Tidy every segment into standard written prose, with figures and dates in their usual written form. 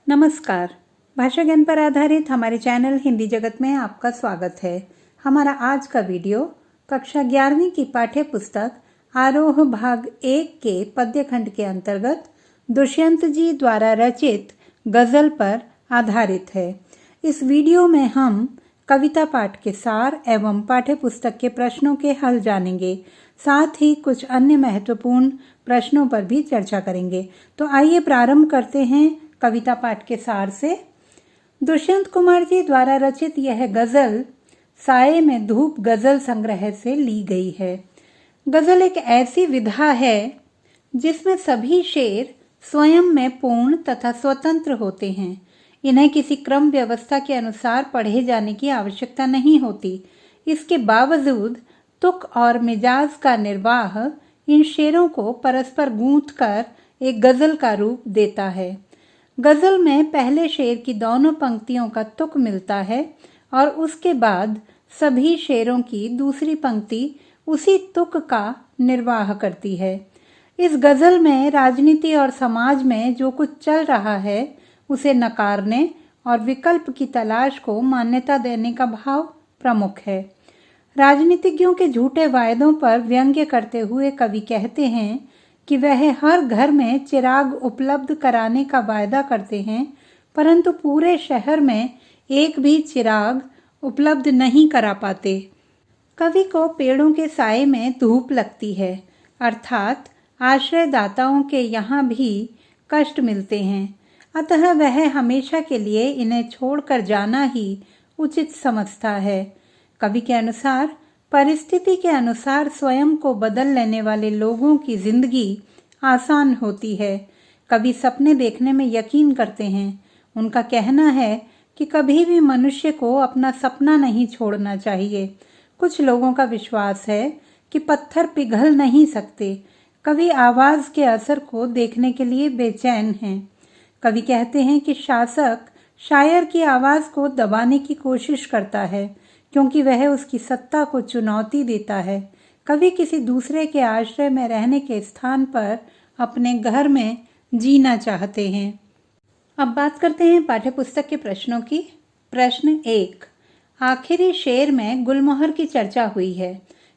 नमस्कार। भाषा ज्ञान पर आधारित हमारे चैनल हिंदी जगत में आपका स्वागत है। हमारा आज का वीडियो कक्षा 11वीं की पाठ्य पुस्तक आरोह भाग 1 के पद्य खंड के अंतर्गत दुष्यंत जी द्वारा रचित गजल पर आधारित है। इस वीडियो में हम कविता पाठ के सार एवं पाठ्य पुस्तक के प्रश्नों के हल जानेंगे, साथ ही कुछ अन्य महत्वपूर्ण प्रश्नों पर भी चर्चा करेंगे। तो आइए प्रारंभ करते हैं कविता पाठ के सार से। दुष्यंत कुमार जी द्वारा रचित यह गजल साये में धूप गजल संग्रह से ली गई है। गजल एक ऐसी विधा है जिसमें सभी शेर स्वयं में पूर्ण तथा स्वतंत्र होते हैं। इन्हें किसी क्रम व्यवस्था के अनुसार पढ़े जाने की आवश्यकता नहीं होती। इसके बावजूद तुक और मिजाज का निर्वाह इन शेरों को परस्पर गूंथ कर एक गजल का रूप देता है। गजल में पहले शेर की दोनों पंक्तियों का तुक मिलता है और उसके बाद सभी शेरों की दूसरी पंक्ति उसी तुक का निर्वाह करती है। इस गजल में राजनीति और समाज में जो कुछ चल रहा है उसे नकारने और विकल्प की तलाश को मान्यता देने का भाव प्रमुख है। राजनीतिज्ञों के झूठे वायदों पर व्यंग्य करते हुए कवि कहते हैं कि वह हर घर में चिराग उपलब्ध कराने का वायदा करते हैं, परंतु पूरे शहर में एक भी चिराग उपलब्ध नहीं करा पाते। कवि को पेड़ों के साए में धूप लगती है, अर्थात आश्रयदाताओं के यहाँ भी कष्ट मिलते हैं, अतः वह हमेशा के लिए इन्हें छोड़कर जाना ही उचित समझता है। कवि के अनुसार परिस्थिति के अनुसार स्वयं को बदल लेने वाले लोगों की जिंदगी आसान होती है। कवि सपने देखने में यकीन करते हैं। उनका कहना है कि कभी भी मनुष्य को अपना सपना नहीं छोड़ना चाहिए। कुछ लोगों का विश्वास है कि पत्थर पिघल नहीं सकते। कवि आवाज के असर को देखने के लिए बेचैन हैं। कवि कहते हैं कि शासक शायर की आवाज को दबाने की कोशिश करता है, क्योंकि वह उसकी सत्ता को चुनौती देता है। कवि किसी दूसरे के आश्रय में रहने के स्थान पर अपने घर में जीना चाहते हैं। अब बात करते हैं पाठ्य पुस्तक के प्रश्नों की। प्रश्न 1। आखिरी शेर में गुलमोहर की चर्चा हुई है।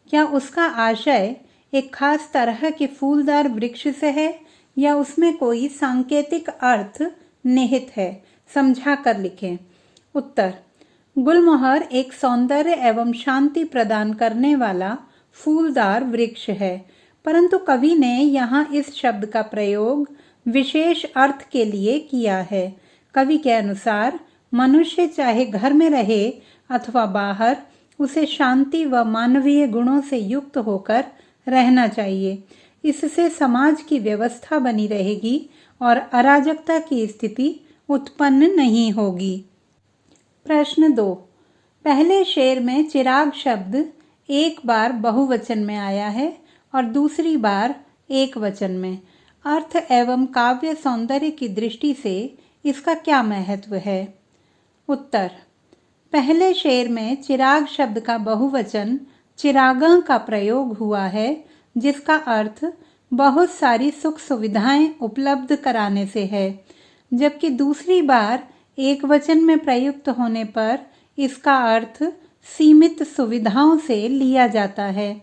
क्या उसका आशय एक खास तरह के फूलदार वृक्ष से है या उसमें कोई सांकेतिक अर्थ निहित है? समझा कर लिखें। उत्तर: गुलमोहर एक सौंदर्य एवं शांति प्रदान करने वाला फूलदार वृक्ष है, परंतु कवि ने यहाँ इस शब्द का प्रयोग विशेष अर्थ के लिए किया है। कवि के अनुसार मनुष्य चाहे घर में रहे अथवा बाहर, उसे शांति व मानवीय गुणों से युक्त होकर रहना चाहिए। इससे समाज की व्यवस्था बनी रहेगी और अराजकता की स्थिति उत्पन्न नहीं होगी। प्रश्न 2। पहले शेर में चिराग शब्द एक बार बहुवचन में आया है और दूसरी बार एक वचन में। अर्थ एवं काव्य सौंदर्य की दृष्टि से इसका क्या महत्व है? उत्तर: पहले शेर में चिराग शब्द का बहुवचन चिरागां का प्रयोग हुआ है, जिसका अर्थ बहुत सारी सुख सुविधाएं उपलब्ध कराने से है, जबकि दूसरी बार एक वचन में प्रयुक्त होने पर इसका अर्थ सीमित सुविधाओं से लिया जाता है।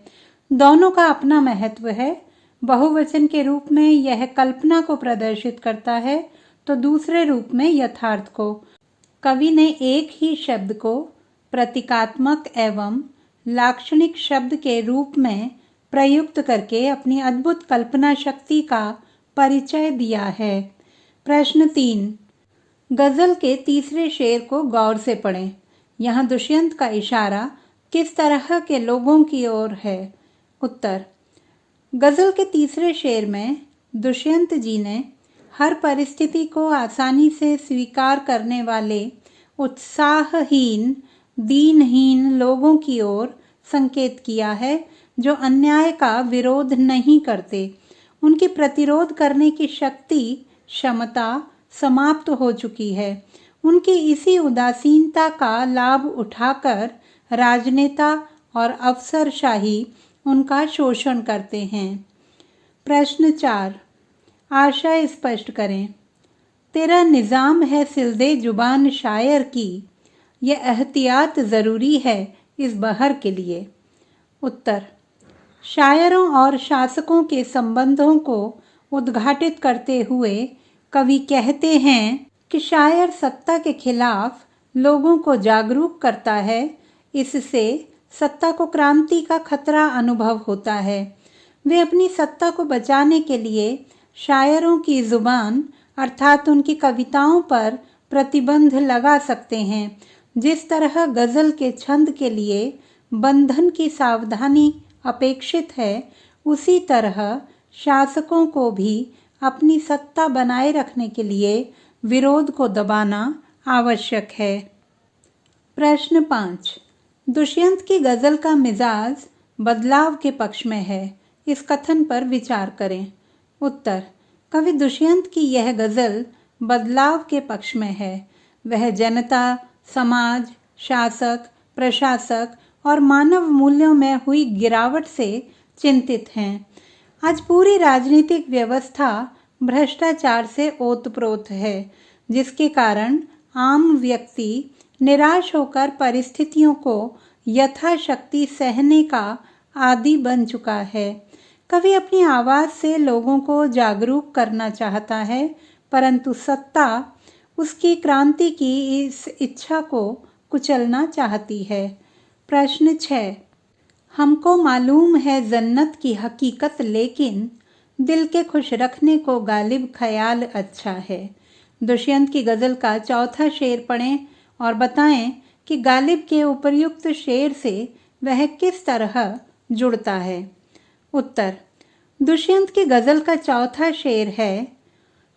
दोनों का अपना महत्व है। बहुवचन के रूप में यह कल्पना को प्रदर्शित करता है, तो दूसरे रूप में यथार्थ को। कवि ने एक ही शब्द को प्रतीकात्मक एवं लाक्षणिक शब्द के रूप में प्रयुक्त करके अपनी अद्भुत कल्पना शक्ति का परिचय दिया है। प्रश्न 3। गजल के तीसरे शेर को गौर से पढ़ें। यहाँ दुष्यंत का इशारा किस तरह के लोगों की ओर है? उत्तर: गजल के तीसरे शेर में दुष्यंत जी ने हर परिस्थिति को आसानी से स्वीकार करने वाले उत्साहहीन, दीनहीन लोगों की ओर संकेत किया है, जो अन्याय का विरोध नहीं करते। उनकी प्रतिरोध करने की शक्ति, क्षमता समाप्त हो चुकी है। उनकी इसी उदासीनता का लाभ उठाकर राजनेता और अफसरशाही उनका शोषण करते हैं। प्रश्न 4। आशय स्पष्ट करें। तेरा निज़ाम है सिलदे जुबान शायर की, ये एहतियात ज़रूरी है इस बहर के लिए। उत्तर, शायरों और शासकों के संबंधों को उद्घाटित करते हुए कवि कहते हैं कि शायर सत्ता के खिलाफ लोगों को जागरूक करता है, इससे सत्ता को क्रांति का खतरा अनुभव होता है। वे अपनी सत्ता को बचाने के लिए शायरों की जुबान अर्थात उनकी कविताओं पर प्रतिबंध लगा सकते हैं। जिस तरह गज़ल के छंद के लिए बंधन की सावधानी अपेक्षित है, उसी तरह शासकों को भी अपनी सत्ता बनाए रखने के लिए विरोध को दबाना आवश्यक है। प्रश्न 5, दुष्यंत की गज़ल का मिजाज बदलाव के पक्ष में है, इस कथन पर विचार करें। उत्तर, कवि दुष्यंत की यह गज़ल बदलाव के पक्ष में है। वह जनता, समाज, शासक, प्रशासक और मानव मूल्यों में हुई गिरावट से चिंतित हैं। आज पूरी राजनीतिक व्यवस्था भ्रष्टाचार से ओतप्रोत है, जिसके कारण आम व्यक्ति निराश होकर परिस्थितियों को यथाशक्ति सहने का आदी बन चुका है। कवि अपनी आवाज़ से लोगों को जागरूक करना चाहता है, परंतु सत्ता उसकी क्रांति की इस इच्छा को कुचलना चाहती है। प्रश्न 6, हमको मालूम है जन्नत की हकीकत, लेकिन दिल के खुश रखने को गालिब ख्याल अच्छा है। दुष्यंत की गज़ल का चौथा शेर पढ़ें और बताएं कि गालिब के उपर्युक्त शेर से वह किस तरह जुड़ता है। उत्तर, दुष्यंत की गज़ल का चौथा शेर है,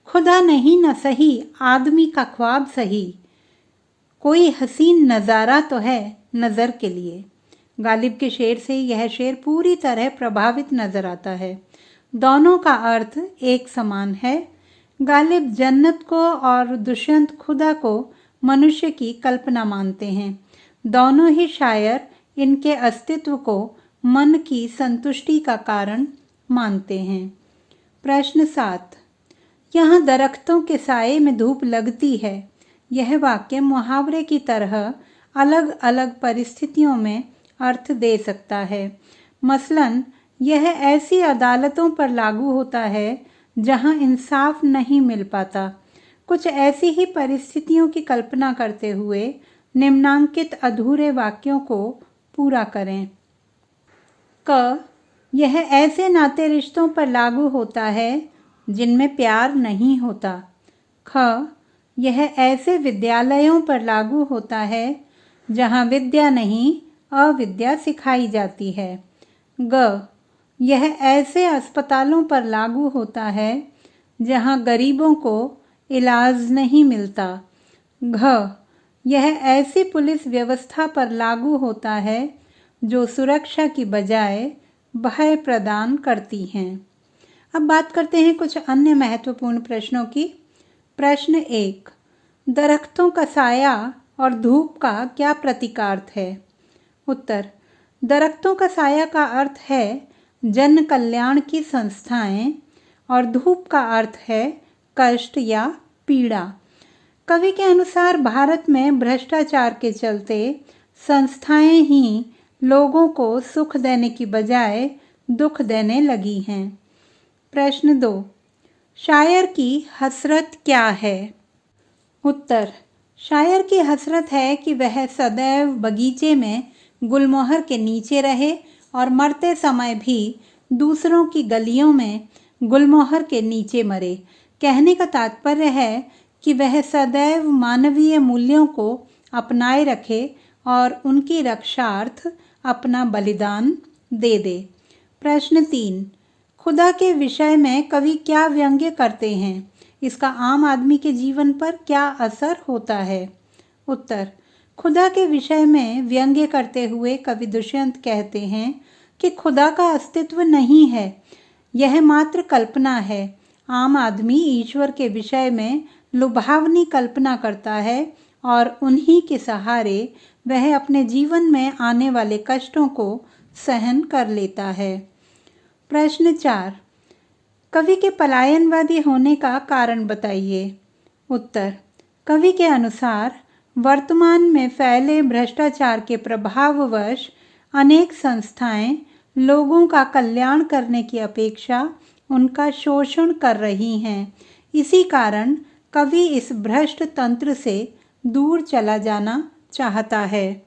खुदा नहीं न सही आदमी का ख्वाब सही, कोई हसीन नज़ारा तो है नज़र के लिए। गालिब के शेर से यह शेर पूरी तरह प्रभावित नजर आता है। दोनों का अर्थ एक समान है। गालिब जन्नत को और दुष्यंत खुदा को मनुष्य की कल्पना मानते हैं। दोनों ही शायर इनके अस्तित्व को मन की संतुष्टि का कारण मानते हैं। प्रश्न 7, यहाँ दरख्तों के साये में धूप लगती है। यह वाक्य मुहावरे की तरह अलग अलग परिस्थितियों में अर्थ दे सकता है। मसलन, यह ऐसी अदालतों पर लागू होता है जहां इंसाफ नहीं मिल पाता। कुछ ऐसी ही परिस्थितियों की कल्पना करते हुए निम्नांकित अधूरे वाक्यों को पूरा करें। क, यह ऐसे नाते रिश्तों पर लागू होता है जिनमें प्यार नहीं होता। ख, यह ऐसे विद्यालयों पर लागू होता है जहां विद्या नहीं अविद्या सिखाई जाती है। ग, यह ऐसे अस्पतालों पर लागू होता है जहां गरीबों को इलाज नहीं मिलता। घ, यह ऐसी पुलिस व्यवस्था पर लागू होता है जो सुरक्षा की बजाय भय प्रदान करती हैं। अब बात करते हैं कुछ अन्य महत्वपूर्ण प्रश्नों की। प्रश्न 1, दरख्तों का साया और धूप का क्या प्रतीकार्थ है? उत्तर, दरख्तों का साया का अर्थ है जन कल्याण की संस्थाएं और धूप का अर्थ है कष्ट या पीड़ा। कवि के अनुसार भारत में भ्रष्टाचार के चलते संस्थाएं ही लोगों को सुख देने की बजाय दुख देने लगी हैं। प्रश्न 2, शायर की हसरत क्या है? उत्तर, शायर की हसरत है कि वह सदैव बगीचे में गुलमोहर के नीचे रहे और मरते समय भी दूसरों की गलियों में गुलमोहर के नीचे मरे। कहने का तात्पर्य है कि वह सदैव मानवीय मूल्यों को अपनाए रखे और उनकी रक्षार्थ अपना बलिदान दे दे। प्रश्न 3, खुदा के विषय में कवि क्या व्यंग्य करते हैं? इसका आम आदमी के जीवन पर क्या असर होता है? उत्तर, खुदा के विषय में व्यंग्य करते हुए कवि दुष्यंत कहते हैं कि खुदा का अस्तित्व नहीं है, यह मात्र कल्पना है। आम आदमी ईश्वर के विषय में लुभावनी कल्पना करता है और उन्हीं के सहारे वह अपने जीवन में आने वाले कष्टों को सहन कर लेता है। प्रश्न 4, कवि के पलायनवादी होने का कारण बताइए। उत्तर। कवि के अनुसार वर्तमान में फैले भ्रष्टाचार के प्रभाववश अनेक संस्थाएं लोगों का कल्याण करने की अपेक्षा उनका शोषण कर रही हैं। इसी कारण कवि इस भ्रष्ट तंत्र से दूर चला जाना चाहता है।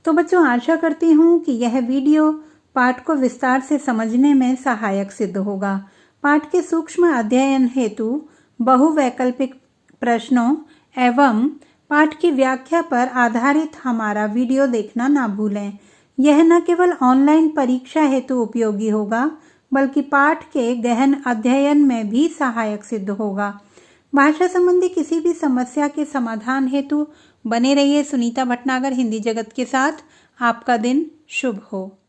तो बच्चों, आशा करती हूँ कि यह वीडियो पाठ को विस्तार से समझने में सहायक सिद्ध होगा। पाठ के सूक्ष्म अध्ययन हेतु बहुवैकल्पिक प्रश्नों एवं पाठ की व्याख्या पर आधारित हमारा वीडियो देखना ना भूलें। यह न केवल ऑनलाइन परीक्षा हेतु उपयोगी होगा, बल्कि पाठ के गहन अध्ययन में भी सहायक सिद्ध होगा। भाषा संबंधी किसी भी समस्या के समाधान हेतु बने रहिए सुनीता भटनागर हिंदी जगत के साथ। आपका दिन शुभ हो।